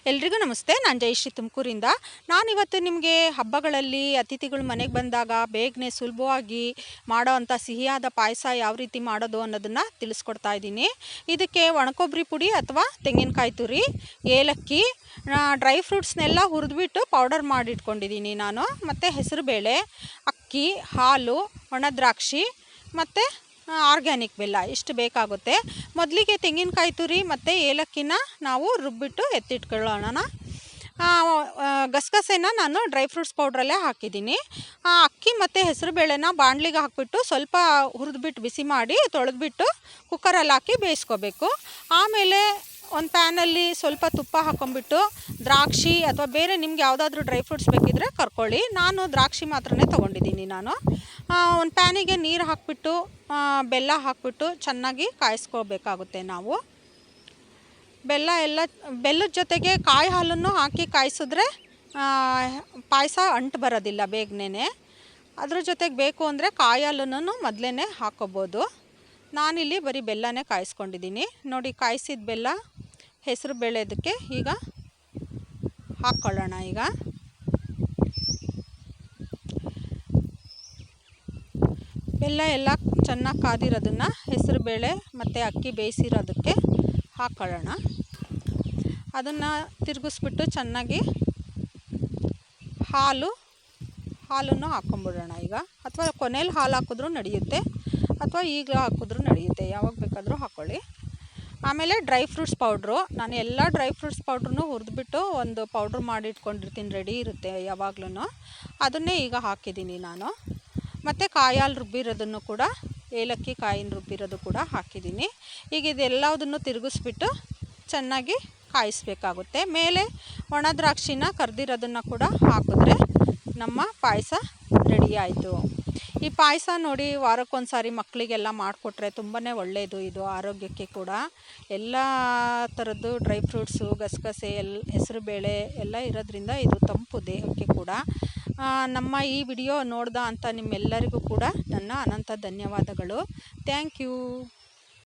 ಎಲ್ರಿಗೂ ನಮಸ್ತೆ. ನಾನು ಜಯಶ್ರೀ ತುಮಕೂರಿಂದ. ನಾನಿವತ್ತು ನಿಮಗೆ ಹಬ್ಬಗಳಲ್ಲಿ ಅತಿಥಿಗಳು ಮನೆಗೆ ಬಂದಾಗ ಬೇಗನೆ ಸುಲಭವಾಗಿ ಮಾಡೋ ಅಂಥ ಸಿಹಿಯಾದ ಪಾಯಸ ಯಾವ ರೀತಿ ಮಾಡೋದು ಅನ್ನೋದನ್ನು ತಿಳಿಸ್ಕೊಡ್ತಾ ಇದ್ದೀನಿ. ಇದಕ್ಕೆ ಒಣಕೊಬ್ಬರಿ ಪುಡಿ ಅಥವಾ ತೆಂಗಿನಕಾಯಿ ತುರಿ, ಏಲಕ್ಕಿ, ಡ್ರೈ ಫ್ರೂಟ್ಸ್ನೆಲ್ಲ ಹುರಿದ್ಬಿಟ್ಟು ಪೌಡರ್ ಮಾಡಿಟ್ಕೊಂಡಿದ್ದೀನಿ ನಾನು. ಮತ್ತು ಹೆಸರುಬೇಳೆ, ಅಕ್ಕಿ, ಹಾಲು, ಒಣ ದ್ರಾಕ್ಷಿ ಮತ್ತು ಆರ್ಗ್ಯಾನಿಕ್ ಬೆಲ್ಲ ಇಷ್ಟು ಬೇಕಾಗುತ್ತೆ. ಮೊದಲಿಗೆ ತೆಂಗಿನಕಾಯಿ ತುರಿ ಮತ್ತು ಏಲಕ್ಕಿನ ನಾವು ರುಬ್ಬಿಟ್ಟು ಎತ್ತಿಟ್ಕೊಳ್ಳೋಣ. ಗಸಗಸೆನ ನಾನು ಡ್ರೈ ಫ್ರೂಟ್ಸ್ ಪೌಡ್ರಲ್ಲೇ ಹಾಕಿದ್ದೀನಿ. ಅಕ್ಕಿ ಮತ್ತು ಹೆಸರುಬೇಳೆನ ಬಾಣಲಿಗೆ ಹಾಕಿಬಿಟ್ಟು ಸ್ವಲ್ಪ ಹುರಿದ್ಬಿಟ್ಟು ಬಿಸಿ ಮಾಡಿ ತೊಳೆದ್ಬಿಟ್ಟು ಕುಕ್ಕರಲ್ಲಿ ಹಾಕಿ ಬೇಯಿಸ್ಕೋಬೇಕು. ಆಮೇಲೆ ಒಂದು ಪ್ಯಾನಲ್ಲಿ ಸ್ವಲ್ಪ ತುಪ್ಪ ಹಾಕ್ಕೊಂಬಿಟ್ಟು ದ್ರಾಕ್ಷಿ ಅಥವಾ ಬೇರೆ ನಿಮ್ಗೆ ಯಾವುದಾದ್ರೂ ಡ್ರೈ ಫ್ರೂಟ್ಸ್ ಬೇಕಿದ್ದರೆ ಕರ್ಕೊಳ್ಳಿ. ನಾನು ದ್ರಾಕ್ಷಿ ಮಾತ್ರನೇ ತೊಗೊಂಡಿದ್ದೀನಿ ನಾನು. ಒಂದು ಪ್ಯಾನಿಗೆ ನೀರು ಹಾಕಿಬಿಟ್ಟು ಬೆಲ್ಲ ಹಾಕಿಬಿಟ್ಟು ಚೆನ್ನಾಗಿ ಕಾಯಿಸ್ಕೋಬೇಕಾಗುತ್ತೆ ನಾವು. ಬೆಲ್ಲದ ಜೊತೆಗೆ ಕಾಯಿ ಹಾಲನ್ನು ಹಾಕಿ ಕಾಯಿಸಿದ್ರೆ ಪಾಯಸ ಅಂಟು ಬರೋದಿಲ್ಲ ಬೇಗನೆ. ಅದ್ರ ಜೊತೆಗೆ ಬೇಕು ಅಂದರೆ ಕಾಯಿ ಹಾಲನ್ನು ಮೊದಲೇ ಹಾಕ್ಕೋಬೋದು. ನಾನಿಲ್ಲಿ ಬರೀ ಬೆಲ್ಲನೇ ಕಾಯಿಸ್ಕೊಂಡಿದ್ದೀನಿ. ನೋಡಿ, ಕಾಯಿಸಿದ ಬೆಲ್ಲ ಹೆಸರು ಬೇಳೆದಕ್ಕೆ ಈಗ ಹಾಕ್ಕೊಳ್ಳೋಣ. ಈಗ ಬೆಲ್ಲ ಎಲ್ಲ ಚೆನ್ನಾಗಿ ಕಾದಿರೋದನ್ನು ಹೆಸರು ಬೇಳೆ ಮತ್ತು ಅಕ್ಕಿ ಬೇಯಿಸಿರೋದಕ್ಕೆ ಹಾಕ್ಕೊಳ್ಳೋಣ. ಅದನ್ನು ತಿರುಗಿಸ್ಬಿಟ್ಟು ಚೆನ್ನಾಗಿ ಹಾಲನ್ನು ಹಾಕ್ಕೊಂಬಿಡೋಣ ಈಗ. ಅಥವಾ ಕೊನೆಯಲ್ಲಿ ಹಾಲು ಹಾಕಿದ್ರೂ ನಡೆಯುತ್ತೆ, ಅಥವಾ ಈಗಲೂ ಹಾಕಿದ್ರೂ ನಡೆಯುತ್ತೆ, ಯಾವಾಗ ಬೇಕಾದರೂ ಹಾಕ್ಕೊಳ್ಳಿ. ಆಮೇಲೆ ಡ್ರೈ ಫ್ರೂಟ್ಸ್ ಪೌಡ್ರು, ನಾನು ಎಲ್ಲ ಡ್ರೈ ಫ್ರೂಟ್ಸ್ ಪೌಡ್ರೂ ಹುರಿದ್ಬಿಟ್ಟು ಒಂದು ಪೌಡ್ರ್ ಮಾಡಿಟ್ಕೊಂಡಿರ್ತೀನಿ, ರೆಡಿ ಇರುತ್ತೆ ಯಾವಾಗ್ಲೂ. ಅದನ್ನೇ ಈಗ ಹಾಕಿದ್ದೀನಿ ನಾನು. ಮತ್ತು ಕಾಯಿ ಹಾಲು ರುಬ್ಬಿರೋದನ್ನು ಕೂಡ, ಏಲಕ್ಕಿ ಕಾಯಿನ ರುಬ್ಬಿರೋದು ಕೂಡ ಹಾಕಿದ್ದೀನಿ. ಈಗ ಇದೆಲ್ಲದನ್ನು ತಿರುಗಿಸ್ಬಿಟ್ಟು ಚೆನ್ನಾಗಿ ಕಾಯಿಸ್ಬೇಕಾಗುತ್ತೆ. ಮೇಲೆ ಒಣ ದ್ರಾಕ್ಷಿನ ಕರ್ದಿರೋದನ್ನು ಕೂಡ ಹಾಕಿದ್ರೆ ನಮ್ಮ ಪಾಯಸ ರೆಡಿ ಆಯಿತು. ಈ ಪಾಯಸ ನೋಡಿ, ವಾರಕ್ಕೊಂದು ಸಾರಿ ಮಕ್ಕಳಿಗೆಲ್ಲ ಮಾಡಿಕೊಟ್ರೆ ತುಂಬಾ ಒಳ್ಳೆಯದು. ಇದು ಆರೋಗ್ಯಕ್ಕೆ ಕೂಡ. ಎಲ್ಲ ಥರದ್ದು ಡ್ರೈ ಫ್ರೂಟ್ಸು, ಗಸಗಸೆ, ಹೆಸರುಬೇಳೆ ಎಲ್ಲ ಇರೋದ್ರಿಂದ ಇದು ತಂಪು ದೇಹಕ್ಕೆ ಕೂಡ. ನಮ್ಮ ಈ ವಿಡಿಯೋ ನೋಡ್ದ ಅಂತ ನಿಮ್ಮೆಲ್ಲರಿಗೂ ಕೂಡ ನನ್ನ ಅನಂತ ಧನ್ಯವಾದಗಳು. Thank you.